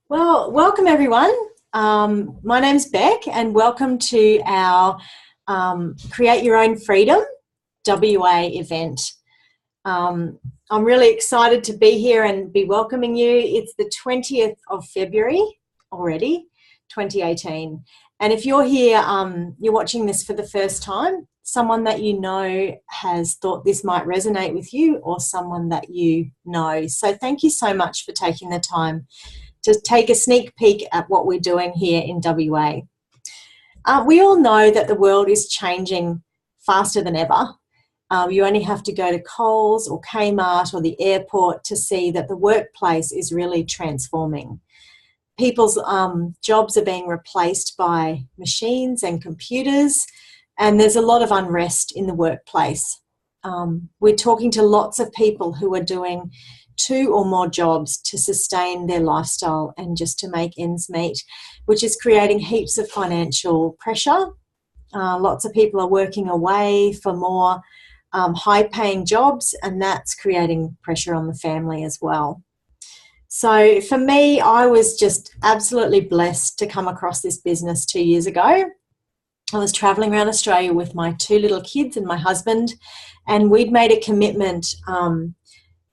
Well, welcome everyone. My name's Beck, and welcome to our Create Your Own Freedom WA event. I'm really excited to be here and be welcoming you. It's the 20th of February already, 2018. And if you're here, you're watching this for the first time, someone that you know has thought this might resonate with you, or someone that you know. So thank you so much for taking the time to take a sneak peek at what we're doing here in WA. We all know that the world is changing faster than ever. You only have to go to Coles or Kmart or the airport to see that the workplace is really transforming. People's jobs are being replaced by machines and computers, and there's a lot of unrest in the workplace. We're talking to lots of people who are doing 2 or more jobs to sustain their lifestyle and just to make ends meet, which is creating heaps of financial pressure. Lots of people are working away for more high-paying jobs, and that's creating pressure on the family as well. So for me, I was just absolutely blessed to come across this business 2 years ago. I was traveling around Australia with my 2 little kids and my husband, and we'd made a commitment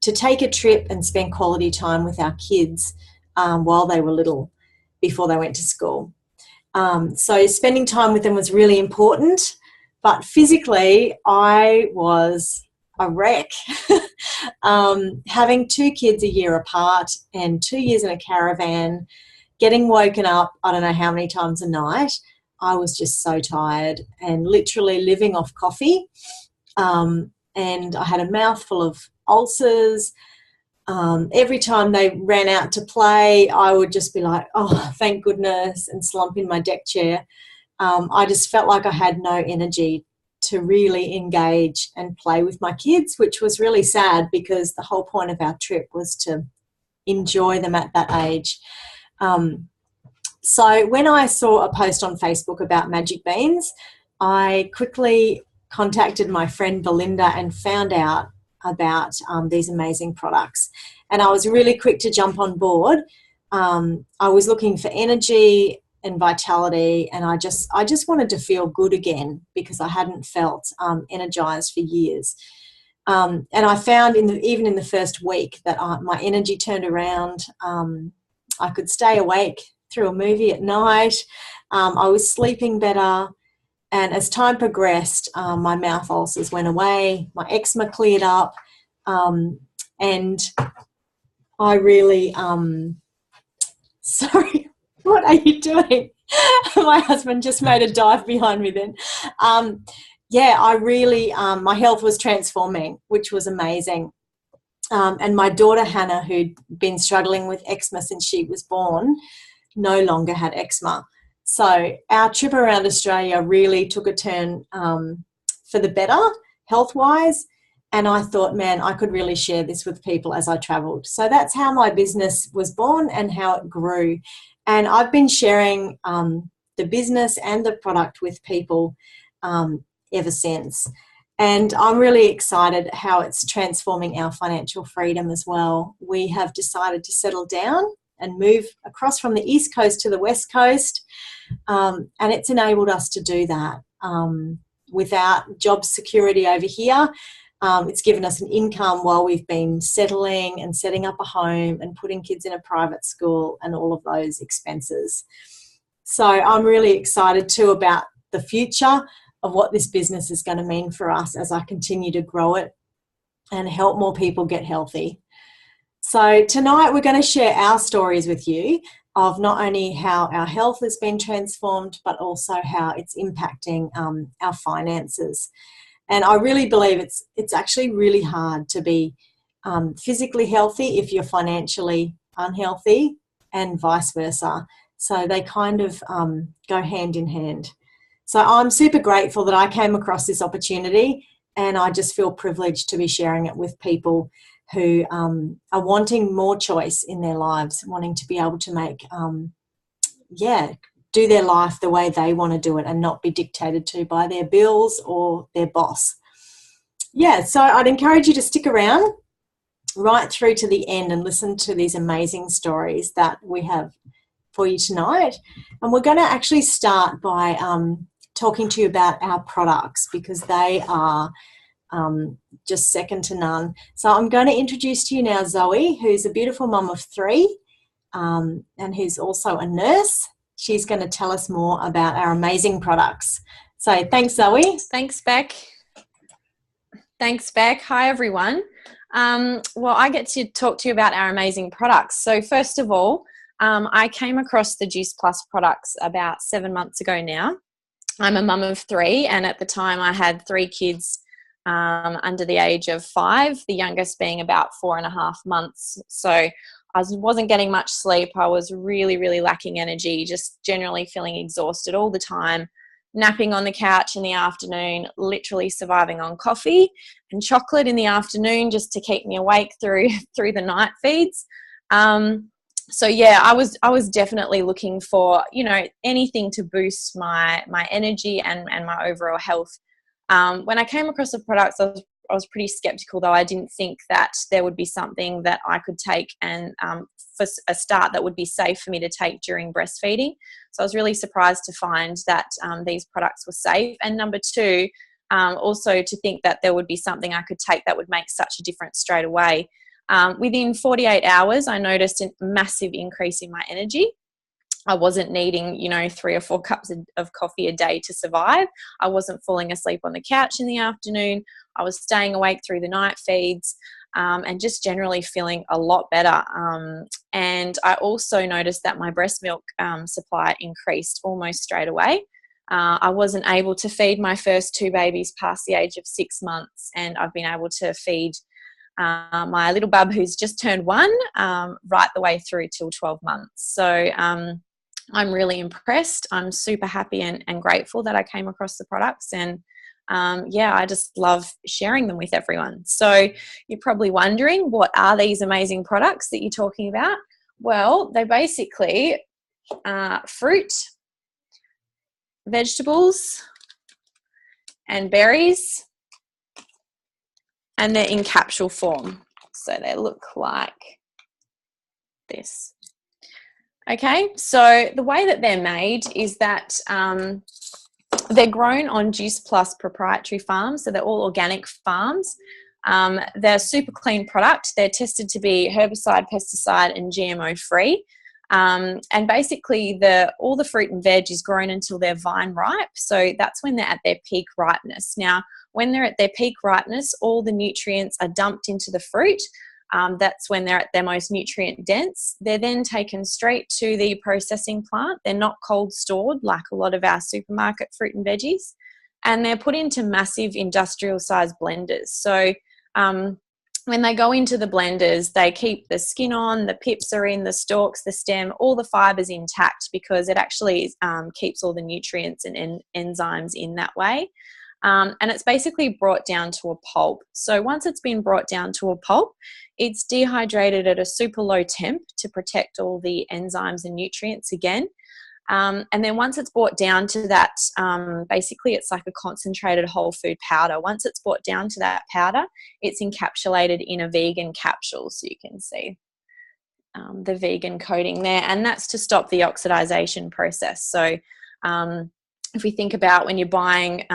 to take a trip and spend quality time with our kids while they were little, before they went to school. So spending time with them was really important, but physically I was a wreck. Having 2 kids a year apart and 2 years in a caravan, getting woken up I don't know how many times a night, I was just so tired and literally living off coffee. And I had a mouthful of ulcers. Every time they ran out to play, I would just be like, oh, thank goodness, and slump in my deck chair. I just felt like I had no energy to really engage and play with my kids, which was really sad because the whole point of our trip was to enjoy them at that age. So when I saw a post on Facebook about Magic Beans, I quickly contacted my friend Belinda and found out about these amazing products, and I was really quick to jump on board. I was looking for energy and vitality, and I just wanted to feel good again because I hadn't felt energized for years. And I found even in the first week that my energy turned around. I could stay awake through a movie at night. I was sleeping better. And as time progressed, my mouth ulcers went away, my eczema cleared up, and I really, sorry, what are you doing? My husband just made a dive behind me then. I really, my health was transforming, which was amazing. And my daughter Hannah, who'd been struggling with eczema since she was born, no longer had eczema. So our trip around Australia really took a turn for the better health-wise, and I thought, man, I could really share this with people as I travelled. So that's how my business was born and how it grew. And I've been sharing the business and the product with people ever since. And I'm really excited how it's transforming our financial freedom as well. We have decided to settle down and move across from the East Coast to the West Coast. And it's enabled us to do that without job security over here. It's given us an income while we've been settling and setting up a home and putting kids in a private school and all of those expenses. So I'm really excited too about the future of what this business is going to mean for us as I continue to grow it and help more people get healthy. So tonight we're going to share our stories with you of not only how our health has been transformed, but also how it's impacting our finances. And I really believe it's actually really hard to be physically healthy if you're financially unhealthy, and vice versa. So they kind of go hand in hand. So I'm super grateful that I came across this opportunity, and I just feel privileged to be sharing it with people who are wanting more choice in their lives, wanting to be able to make, do their life the way they want to do it and not be dictated to by their bills or their boss. Yeah, so I'd encourage you to stick around. right through to the end and listen to these amazing stories that we have for you tonight. And we're going to actually start by talking to you about our products, because they are just second to none. So I'm going to introduce to you now Zoe, who's a beautiful mum of 3 and who's also a nurse. She's going to tell us more about our amazing products. So thanks, Zoe. Thanks, Beck. Thanks, Beck. Hi, everyone. Well, I get to talk to you about our amazing products. So first of all, I came across the Juice Plus products about 7 months ago now. I'm a mum of 3, and at the time I had 3 kids under the age of 5, the youngest being about 4.5 months. So I wasn't getting much sleep. I was really, really lacking energy, just generally feeling exhausted all the time, napping on the couch in the afternoon, literally surviving on coffee and chocolate in the afternoon just to keep me awake through the night feeds. So yeah, I was definitely looking for, anything to boost my energy and my overall health. When I came across the products, I was pretty skeptical, though. I didn't think that there would be something that I could take and for a start that would be safe for me to take during breastfeeding. So I was really surprised to find that these products were safe. And number 2, also to think that there would be something I could take that would make such a difference straight away. Within 48 hours, I noticed a massive increase in my energy. I wasn't needing, 3 or 4 cups of coffee a day to survive. I wasn't falling asleep on the couch in the afternoon. I was staying awake through the night feeds and just generally feeling a lot better. And I also noticed that my breast milk supply increased almost straight away. I wasn't able to feed my first 2 babies past the age of 6 months, and I've been able to feed my little bub, who's just turned 1, right the way through till 12 months. So I'm really impressed. I'm super happy and grateful that I came across the products, and I just love sharing them with everyone. So you're probably wondering, what are these amazing products that you're talking about? Well, they basically fruit, vegetables, and berries, and they're in capsule form. So they look like this. Okay, so the way that they're made is that they're grown on Juice Plus proprietary farms, so they're all organic farms. They're a super clean product. They're tested to be herbicide, pesticide, and GMO free. And basically, all the fruit and veg is grown until they're vine ripe. So that's when they're at their peak ripeness. Now, when they're at their peak ripeness, all the nutrients are dumped into the fruit. That's when they're at their most nutrient dense. They're then taken straight to the processing plant. They're not cold stored like a lot of our supermarket fruit and veggies. And they're put into massive industrial sized blenders. So when they go into the blenders, they keep the skin on, the pips are in, the stalks, the stem, all the fibers intact, because it actually keeps all the nutrients and enzymes in that way. And it's basically brought down to a pulp. So once it's been brought down to a pulp, it's dehydrated at a super low temp to protect all the enzymes and nutrients again. And then once it's brought down to that, basically it's like a concentrated whole food powder. Once it's brought down to that powder, it's encapsulated in a vegan capsule. So you can see the vegan coating there, and that's to stop the oxidization process. So if we think about when you're buying,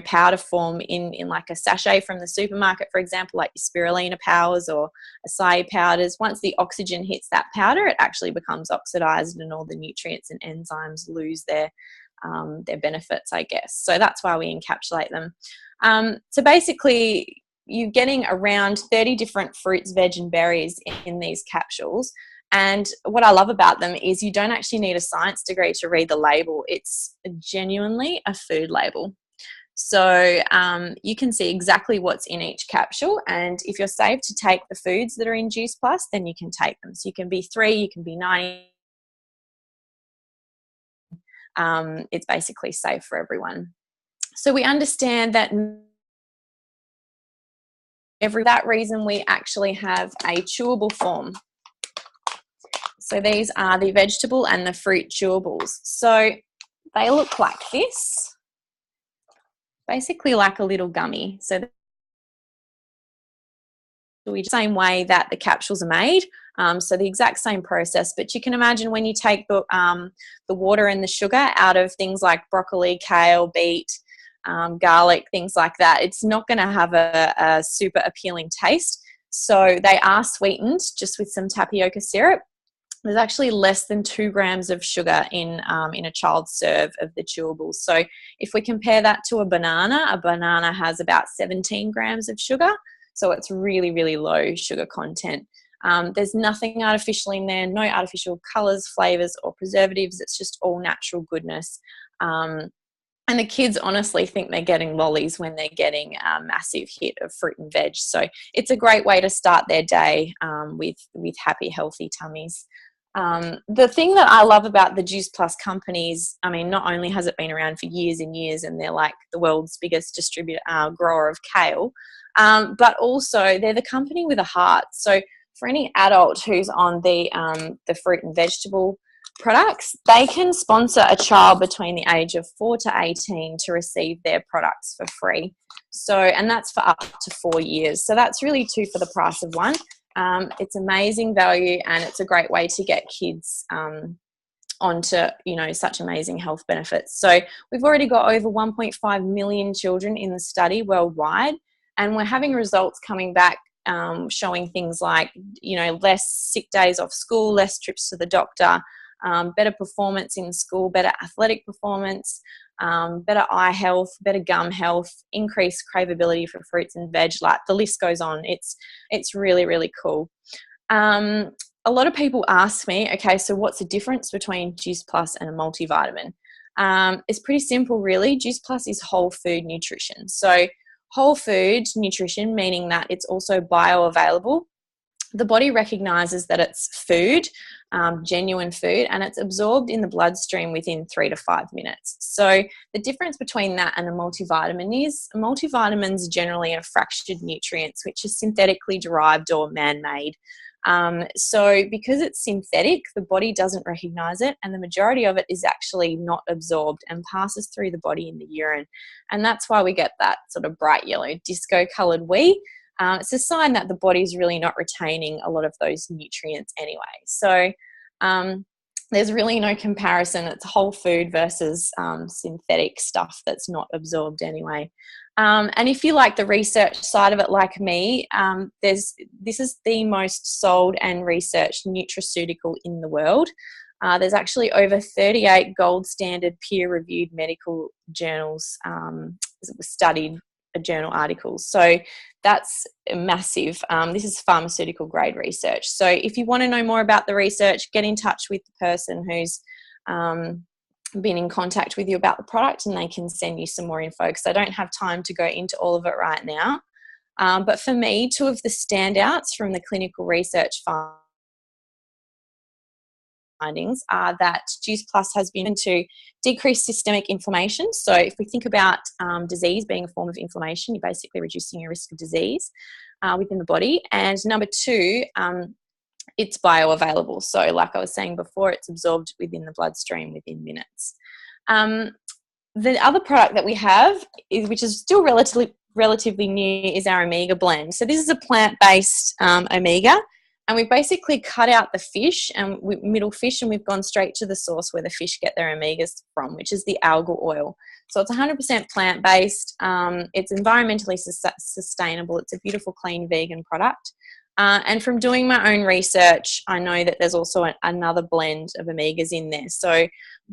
powder form in like a sachet from the supermarket, for example, like your spirulina powders or acai powders, once the oxygen hits that powder, it actually becomes oxidized and all the nutrients and enzymes lose their benefits, I guess. So that's why we encapsulate them. So basically, you're getting around 30 different fruits, veg, and berries in these capsules. And what I love about them is you don't actually need a science degree to read the label. It's genuinely a food label. So you can see exactly what's in each capsule. And if you're safe to take the foods that are in Juice Plus, then you can take them. So you can be 3, you can be 90. It's basically safe for everyone. So we understand that for that reason, we actually have a chewable form. So these are the vegetable and the fruit chewables. So they look like this, basically like a little gummy. So same way that the capsules are made. So the exact same process, but you can imagine when you take the water and the sugar out of things like broccoli, kale, beet, garlic, things like that, it's not going to have a super appealing taste. So they are sweetened just with some tapioca syrup. There's actually less than 2 grams of sugar in a child's serve of the chewables. So if we compare that to a banana has about 17 grams of sugar. So it's really, really low sugar content. There's nothing artificial in there, no artificial colours, flavours or preservatives. It's just all natural goodness. And the kids honestly think they're getting lollies when they're getting a massive hit of fruit and veg. So it's a great way to start their day with happy, healthy tummies. The thing that I love about the Juice Plus companies, I mean, not only has it been around for years and years and they're like the world's biggest grower of kale, but also they're the company with a heart. So for any adult who's on the fruit and vegetable products, they can sponsor a child between the age of 4 to 18 to receive their products for free. So, and that's for up to 4 years. So that's really 2 for the price of 1. It's amazing value, and it's a great way to get kids onto, you know, such amazing health benefits. So we've already got over 1.5 million children in the study worldwide, and we're having results coming back showing things like, you know, less sick days off school, less trips to the doctor, better performance in school, better athletic performance, better eye health, better gum health, increased craveability for fruits and veg. Like, the list goes on. It's really, really cool. A lot of people ask me, okay, so what's the difference between Juice Plus and a multivitamin? It's pretty simple, really. Juice Plus is whole food nutrition. So whole food nutrition, meaning that it's also bioavailable. The body recognizes that it's food, genuine food, and it's absorbed in the bloodstream within 3 to 5 minutes. So the difference between that and a multivitamin is multivitamins generally are fractured nutrients, which are synthetically derived or man-made. So because it's synthetic, the body doesn't recognize it, and the majority of it is actually not absorbed and passes through the body in the urine. And that's why we get that sort of bright yellow disco colored wee. It's a sign that the body's really not retaining a lot of those nutrients anyway. So there's really no comparison. It's whole food versus synthetic stuff that's not absorbed anyway. And if you like the research side of it like me, this is the most sold and researched nutraceutical in the world. There's actually over 38 gold standard peer-reviewed medical journals studied journal articles. So that's massive. This is pharmaceutical grade research. So if you want to know more about the research, get in touch with the person who's been in contact with you about the product, and they can send you some more info, because I don't have time to go into all of it right now. But for me, 2 of the standouts from the clinical research findings are that Juice Plus has been to decrease systemic inflammation. So if we think about disease being a form of inflammation, you're basically reducing your risk of disease within the body. And number 2, it's bioavailable. So like I was saying before, it's absorbed within the bloodstream within minutes. The other product that we have, which is still relatively new, is our Omega blend. So this is a plant-based Omega. And we've basically cut out the fish and middle fish, and we've gone straight to the source where the fish get their omegas from, which is the algal oil. So it's 100% plant-based. It's environmentally sustainable. It's a beautiful, clean, vegan product. And from doing my own research, I know that there's also another blend of omegas in there. So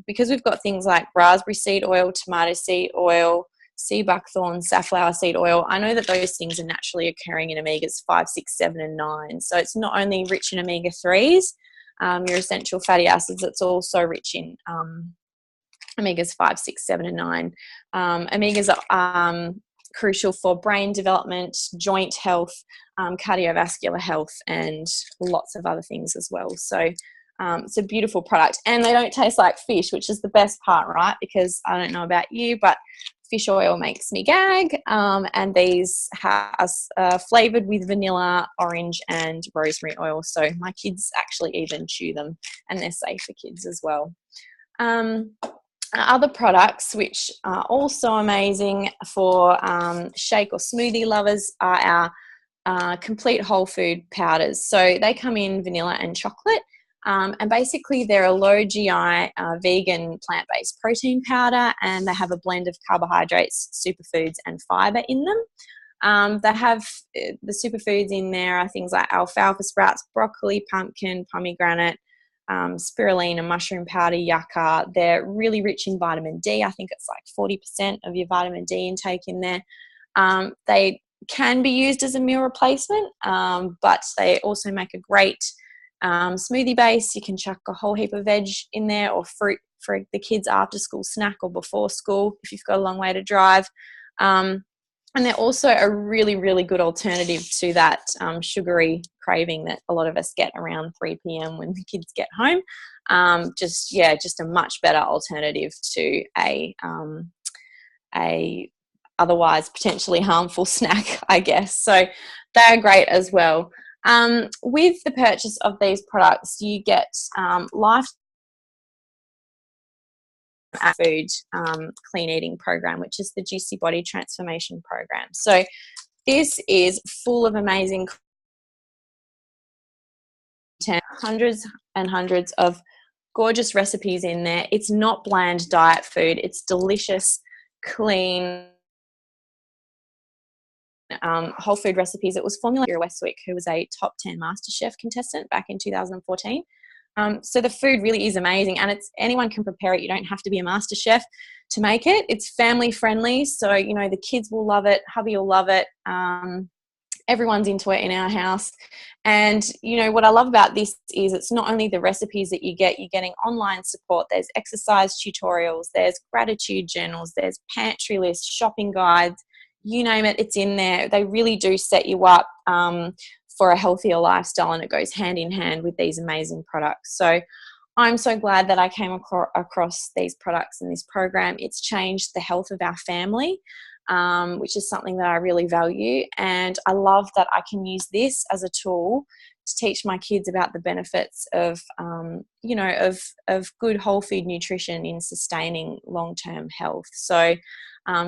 because we've got things like raspberry seed oil, tomato seed oil, sea buckthorn, safflower seed oil, I know that those things are naturally occurring in omegas 5, 6, 7, and 9. So it's not only rich in omega-3s, your essential fatty acids, it's also rich in omegas 5, 6, 7, and 9. Omegas are crucial for brain development, joint health, cardiovascular health, and lots of other things as well. So it's a beautiful product, and they don't taste like fish, which is the best part, right? Because I don't know about you, but fish oil makes me gag, and these are flavored with vanilla, orange, and rosemary oil. So my kids actually even chew them, and they're safe for kids as well. Other products which are also amazing for shake or smoothie lovers are complete whole food powders. So they come in vanilla and chocolate. And basically they're a low GI vegan plant-based protein powder, and they have a blend of carbohydrates, superfoods and fibre in them. They have the superfoods in there are things like alfalfa sprouts, broccoli, pumpkin, pomegranate, spirulina, mushroom powder, yucca. They're really rich in vitamin D. I think it's like 40% of your vitamin D intake in there. They can be used as a meal replacement, but they also make a great smoothie base. You can chuck a whole heap of veg in there, or fruit for the kids after school snack or before school if you've got a long way to drive. And they're also a really, really good alternative to that sugary craving that a lot of us get around 3 p.m. when the kids get home. Just a much better alternative to a otherwise potentially harmful snack, I guess. So they're great as well. With the purchase of these products, you get life food clean eating program, which is the Juicy Body Transformation Program. So this is full of amazing content, hundreds and hundreds of gorgeous recipes in there. It's not bland diet food. It's delicious, clean, whole food recipes. It was formulated by Westwick, who was a top 10 MasterChef contestant back in 2014. So the food really is amazing, and anyone can prepare it. You don't have to be a master chef to make it. It's family friendly, so the kids will love it, hubby will love it. Everyone's into it in our house. And what I love about this is it's not only the recipes that you're getting online support. There's exercise tutorials, there's gratitude journals, there's pantry lists, shopping guides, you name it, it's in there. They really do set you up for a healthier lifestyle, and it goes hand in hand with these amazing products. So I'm so glad that I came across these products in this program. It's changed the health of our family, which is something that I really value. And I love that I can use this as a tool to teach my kids about the benefits of, of good whole food nutrition in sustaining long-term health. So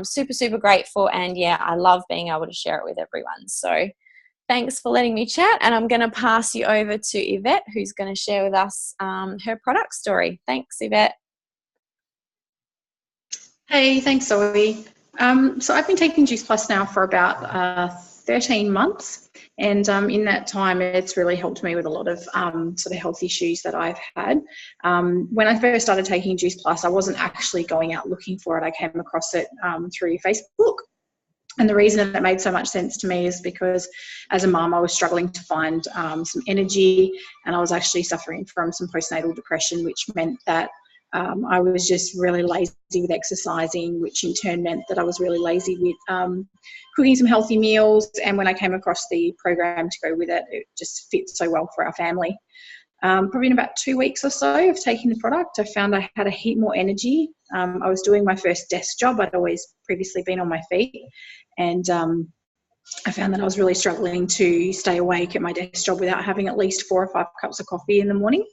super, super grateful. And I love being able to share it with everyone. So thanks for letting me chat, and I'm going to pass you over to Yvette, who's going to share with us her product story. Thanks, Yvette. Hey, thanks, Zoe. So I've been taking Juice Plus now for about 13 months, and in that time it's really helped me with a lot of sort of health issues that I've had. When I first started taking Juice Plus, I wasn't actually going out looking for it. I came across it through Facebook. And the reason it made so much sense to me is because as a mum, I was struggling to find some energy, and I was actually suffering from some postnatal depression, which meant that I was just really lazy with exercising, which in turn meant that I was really lazy with cooking some healthy meals. And when I came across the program to go with it, it just fit so well for our family. Probably in about 2 weeks or so of taking the product, I found I had a heap more energy. I was doing my first desk job. I'd always previously been on my feet, and I found that I was really struggling to stay awake at my desk job without having at least 4 or 5 cups of coffee in the morning.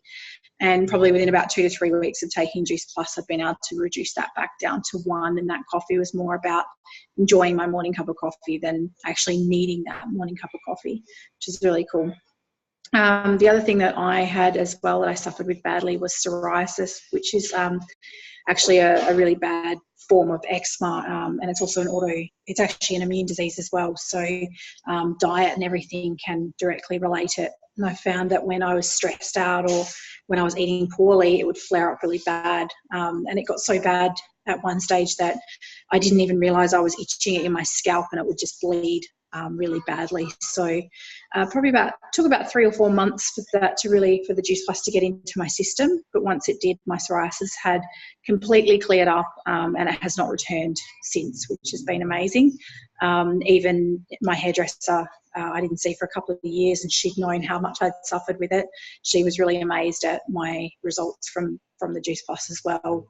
And probably within about 2 to 3 weeks of taking Juice Plus, I've been able to reduce that back down to 1, and that coffee was more about enjoying my morning cup of coffee than actually needing that morning cup of coffee, which is really cool. The other thing that I had as well that I suffered with badly was psoriasis, which is actually a really bad form of eczema, and it's also it's actually an immune disease as well. So diet and everything can directly relate it. And I found that when I was stressed out or when I was eating poorly, it would flare up really bad. And it got so bad at one stage that I didn't even realize I was itching it in my scalp, and it would just bleed really badly. So probably took about 3 or 4 months for the Juice Plus to get into my system. But once it did, my psoriasis had completely cleared up, and it has not returned since, which has been amazing. Even my hairdresser, I didn't see for a couple of years, and she'd known how much I'd suffered with it. She was really amazed at my results from the Juice Plus as well.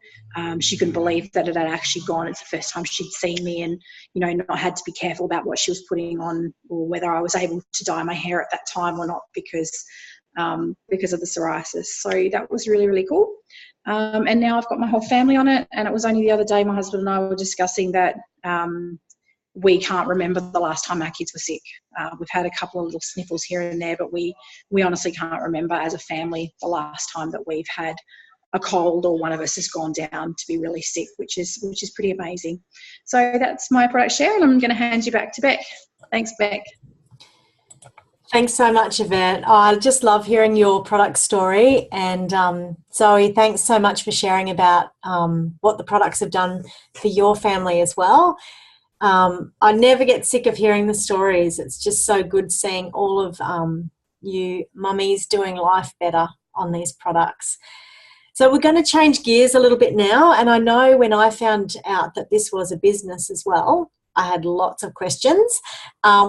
She couldn't believe that it had actually gone. It's the first time she'd seen me, and not had to be careful about what she was putting on or whether I was able to dye my hair at that time or not because of the psoriasis. So that was really, really cool. And now I've got my whole family on it, and it was only the other day my husband and I were discussing that we can't remember the last time our kids were sick. We've had a couple of little sniffles here and there, but we honestly can't remember as a family the last time that we've had a cold or one of us has gone down to be really sick, which is pretty amazing. So that's my product share, and I'm going to hand you back to Beck. Thanks, Beck. Thanks so much, Yvette. I just love hearing your product story. And Zoe, thanks so much for sharing about what the products have done for your family as well. I never get sick of hearing the stories. It's just so good seeing all of you mummies doing life better on these products. So we're going to change gears a little bit now. And I know when I found out that this was a business as well, I had lots of questions.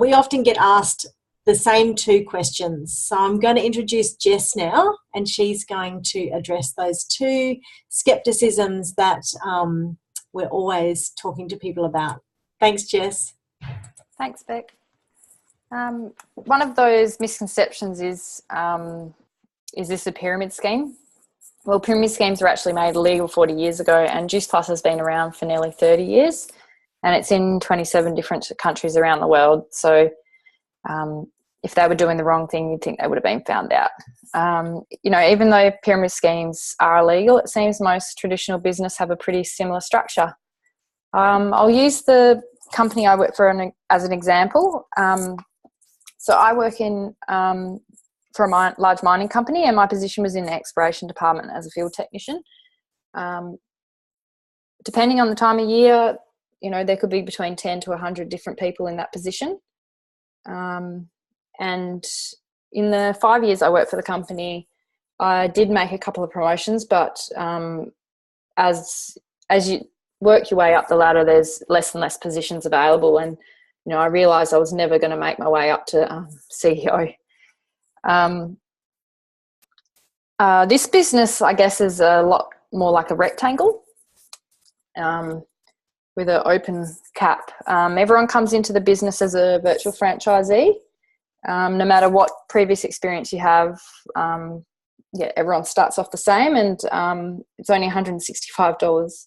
We often get asked the same two questions. So I'm going to introduce Jess now, and she's going to address those two skepticisms that we're always talking to people about. Thanks, Jess. Thanks, Beck. One of those misconceptions is this a pyramid scheme? Well, pyramid schemes were actually made illegal 40 years ago, and Juice Plus has been around for nearly 30 years, and it's in 27 different countries around the world. So if they were doing the wrong thing, you'd think they would have been found out. Even though pyramid schemes are illegal, it seems most traditional business have a pretty similar structure. I'll use the company I work for as an example. So I work for a large mining company, and my position was in the exploration department as a field technician. Depending on the time of year, there could be between 10 to 100 different people in that position. And in the 5 years I worked for the company, I did make a couple of promotions, but as you work your way up the ladder, there's less and less positions available. And, I realised I was never going to make my way up to CEO. This business, I guess, is a lot more like a rectangle with an open cap. Everyone comes into the business as a virtual franchisee. No matter what previous experience you have, everyone starts off the same, and it's only $165.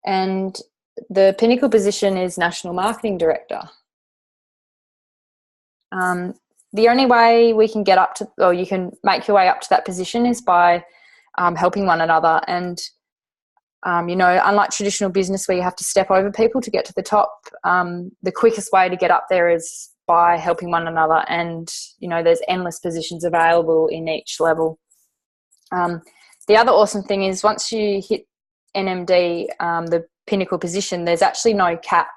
And the pinnacle position is National Marketing Director. The only way we can get up to, or you can make your way up to that position, is by helping one another. And unlike traditional business where you have to step over people to get to the top, the quickest way to get up there is by helping one another. And, there's endless positions available in each level. The other awesome thing is once you hit NMD, the pinnacle position, there's actually no cap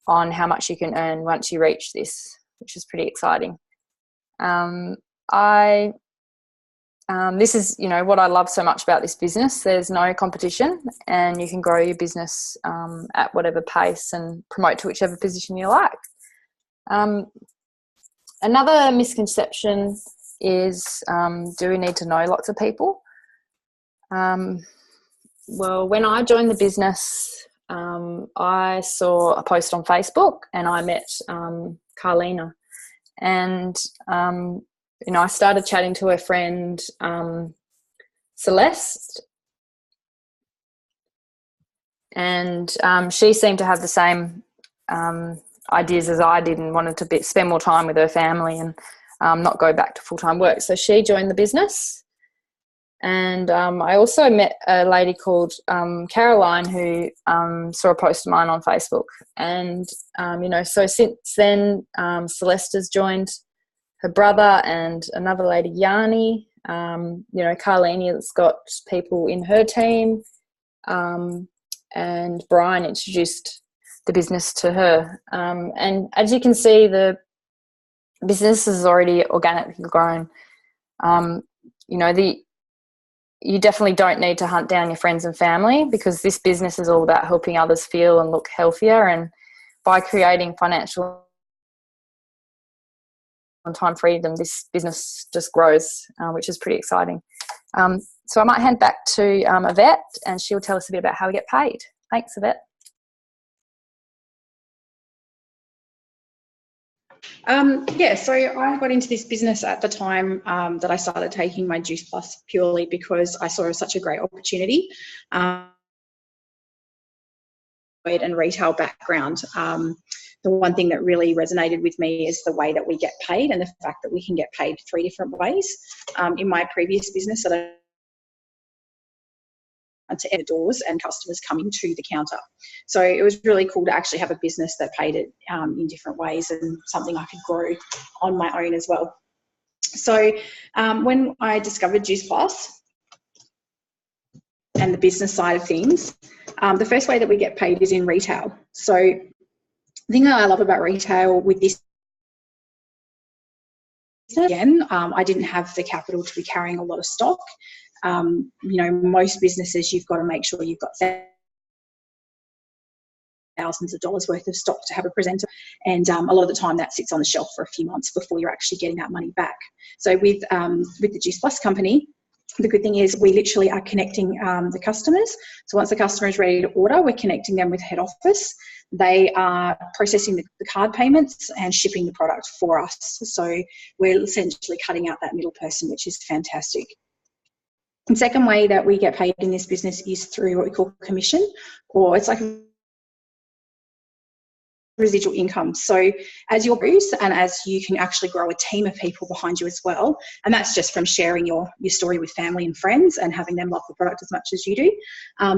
on how much you can earn once you reach this, which is pretty exciting. This is, what I love so much about this business. There's no competition, and you can grow your business at whatever pace and promote to whichever position you like. Another misconception is, do we need to know lots of people? Well, when I joined the business, I saw a post on Facebook, and I met Carlina. And I started chatting to her friend Celeste, and she seemed to have the same ideas as I did, and wanted to spend more time with her family and not go back to full-time work. So she joined the business. And I also met a lady called Caroline, who saw a post of mine on Facebook. And, so since then, Celeste has joined her brother and another lady, Yanni. Carlinia's got people in her team. And Brian introduced the business to her. And as you can see, the business is already organically grown. You definitely don't need to hunt down your friends and family, because this business is all about helping others feel and look healthier. And by creating financial and time freedom, this business just grows, which is pretty exciting. So I might hand back to Yvette, and she'll tell us a bit about how we get paid. Thanks, Yvette. So I got into this business at the time that I started taking my Juice Plus, purely because I saw such a great opportunity. and retail background, the one thing that really resonated with me is the way that we get paid and the fact that we can get paid 3 different ways. In my previous business that I to enter doors and customers coming to the counter. So it was really cool to actually have a business that paid it in different ways, and something I could grow on my own as well. So when I discovered Juice Plus and the business side of things, the first way that we get paid is in retail. So the thing that I love about retail with this, again, I didn't have the capital to be carrying a lot of stock. Most businesses, you've got to make sure you've got thousands of dollars worth of stock to have a presenter, and a lot of the time that sits on the shelf for a few months before you're actually getting that money back. So with the Juice Plus company, the good thing is we literally are connecting the customers. So once the customer is ready to order, we're connecting them with head office. They are processing the card payments and shipping the product for us. So we're essentially cutting out that middle person, which is fantastic. The second way that we get paid in this business is through what we call commission, or it's like residual income. So as you grow and as you can actually grow a team of people behind you as well, and that's just from sharing your story with family and friends and having them love the product as much as you do,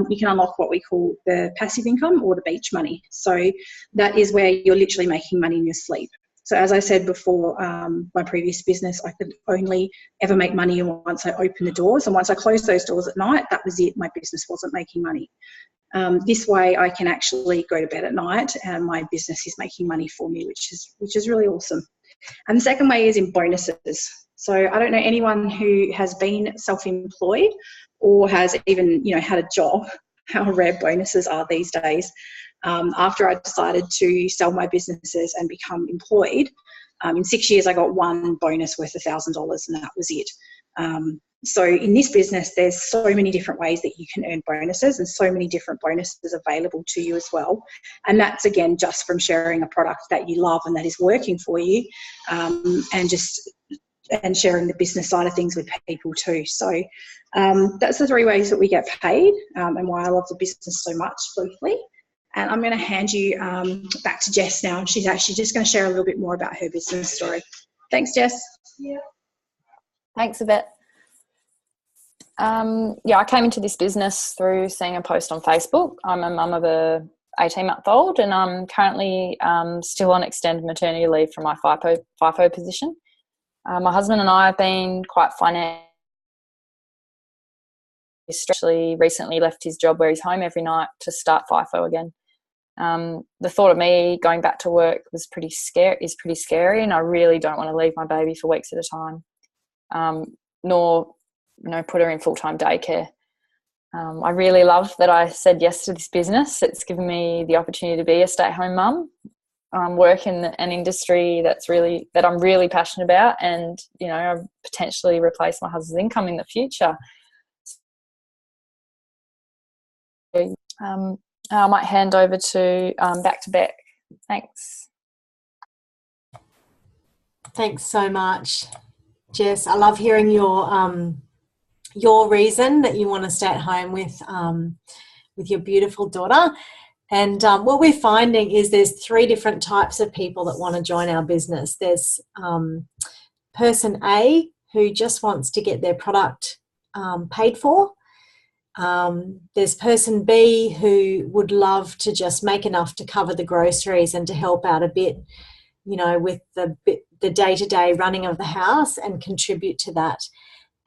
you can unlock what we call the passive income or the beach money. So that is where you're literally making money in your sleep. So as I said before, my previous business, I could only ever make money once I opened the doors, and once I closed those doors at night, that was it. My business wasn't making money. This way I can actually go to bed at night and my business is making money for me, which is really awesome. And the second way is in bonuses. So I don't know anyone who has been self-employed or has even, had a job, how rare bonuses are these days. After I decided to sell my businesses and become employed, in 6 years I got one bonus worth $1,000 and that was it. So in this business, there's so many different ways that you can earn bonuses and so many different bonuses available to you as well. And that's, again, just from sharing a product that you love and that is working for you, and sharing the business side of things with people too. So that's the 3 ways that we get paid, and why I love the business so much, briefly. And I'm going to hand you back to Jess now. And she's actually just going to share a little bit more about her business story. Thanks, Jess. Yeah. Thanks, Yvette. I came into this business through seeing a post on Facebook. I'm a mum of a 18-month-old, and I'm currently still on extended maternity leave from my FIFO position. My husband and I have been quite financially, actually recently left his job where he's home every night to start FIFO again. The thought of me going back to work is pretty scary, and I really don't want to leave my baby for weeks at a time, nor put her in full-time daycare. I really love that I said yes to this business. It's given me the opportunity to be a stay-at-home mum, work in an industry that I'm really passionate about, and potentially replace my husband's income in the future. I might hand over to back to Beck. Thanks. Thanks so much, Jess. I love hearing your reason that you want to stay at home with your beautiful daughter. And what we're finding is there's 3 different types of people that want to join our business. There's person A, who just wants to get their product paid for. There's person B, who would love to just make enough to cover the groceries and to help out a bit, with the day-to-day running of the house and contribute to that.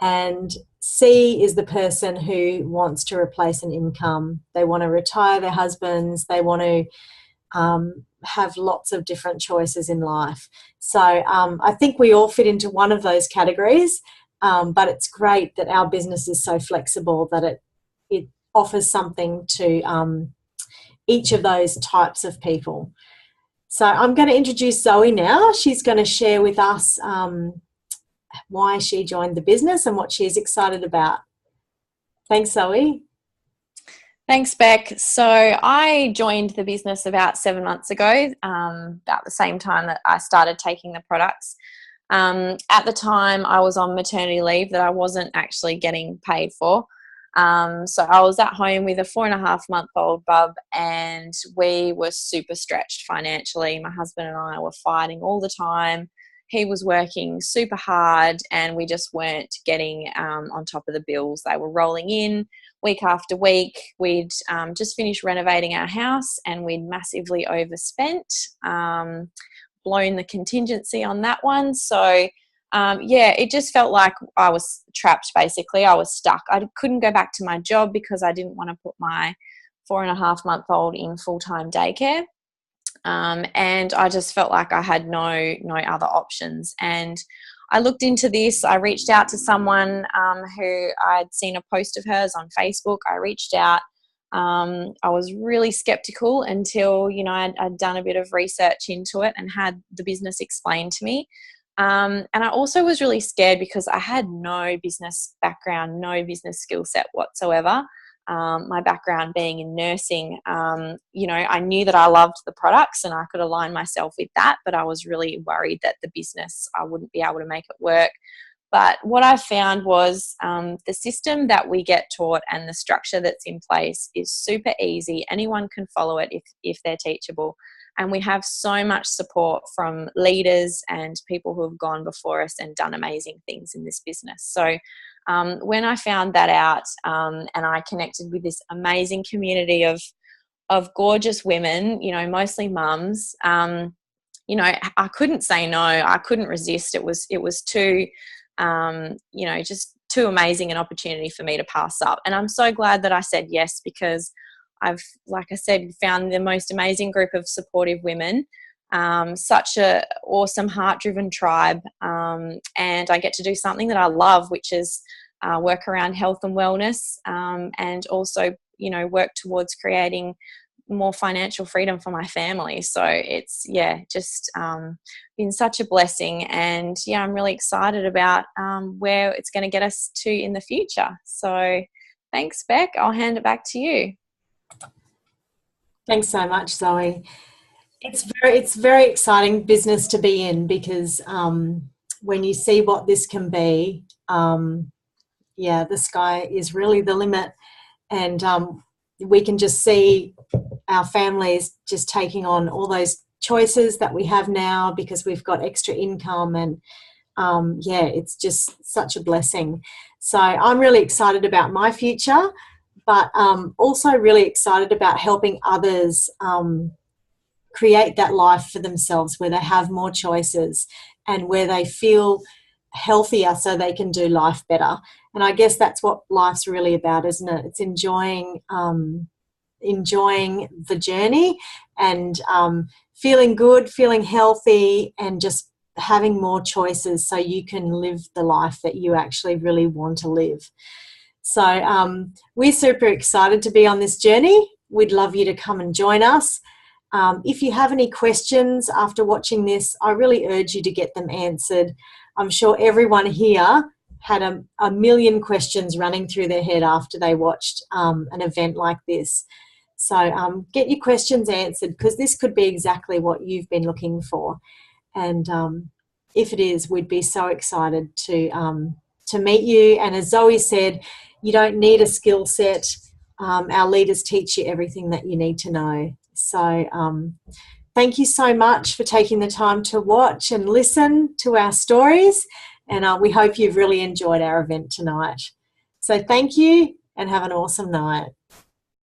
And C is the person who wants to replace an income. They want to retire their husbands. They want to have lots of different choices in life. So I think we all fit into one of those categories, but it's great that our business is so flexible that it offers something to each of those types of people. So I'm going to introduce Zoe now. She's going to share with us why she joined the business and what she's excited about. Thanks, Zoe. Thanks, Beck. So I joined the business about 7 months ago, about the same time that I started taking the products. At the time, I was on maternity leave that I wasn't actually getting paid for. So I was at home with a 4.5-month-old bub, and we were super stretched financially. My husband and I were fighting all the time. He was working super hard, and we just weren't getting on top of the bills. They were rolling in week after week. We'd just finished renovating our house, and we'd massively overspent, blown the contingency on that one. So it just felt like I was trapped, basically. I was stuck. I couldn't go back to my job because I didn't want to put my 4.5-month-old in full-time daycare. And I just felt like I had no other options. And I looked into this. I reached out to someone who I'd seen a post of hers on Facebook. I reached out. I was really skeptical until, I'd done a bit of research into it and had the business explained to me. And I also was really scared because I had no business background, no business skill set whatsoever. My background being in nursing, I knew that I loved the products and I could align myself with that, but I was really worried that the business, I wouldn't be able to make it work. But what I found was the system that we get taught and the structure that's in place is super easy. Anyone can follow it if they're teachable. And we have so much support from leaders and people who have gone before us and done amazing things in this business. So when I found that out and I connected with this amazing community of gorgeous women, mostly mums, I couldn't say no. I couldn't resist. It was too, just too amazing an opportunity for me to pass up. And I'm so glad that I said yes, because I've, like I said, found the most amazing group of supportive women, such a awesome heart-driven tribe, and I get to do something that I love, which is work around health and wellness, and also, work towards creating more financial freedom for my family. So it's, just been such a blessing, and I'm really excited about where it's going to get us to in the future. So thanks, Beck. I'll hand it back to you. Thanks so much, Zoe. It's very exciting business to be in, because when you see what this can be, the sky is really the limit, and we can just see our families just taking on all those choices that we have now because we've got extra income, and it's just such a blessing. So I'm really excited about my future, but also really excited about helping others create that life for themselves where they have more choices and where they feel healthier so they can do life better. And I guess that's what life's really about, isn't it? It's enjoying the journey and feeling good, feeling healthy, and just having more choices so you can live the life that you actually really want to live. So we're super excited to be on this journey. We'd love you to come and join us. If you have any questions after watching this, I really urge you to get them answered. I'm sure everyone here had a million questions running through their head after they watched an event like this. So get your questions answered, because this could be exactly what you've been looking for. And if it is, we'd be so excited to meet you. And as Zoe said, you don't need a skill set. Our leaders teach you everything that you need to know. So thank you so much for taking the time to watch and listen to our stories. And we hope you've really enjoyed our event tonight. So thank you, and have an awesome night.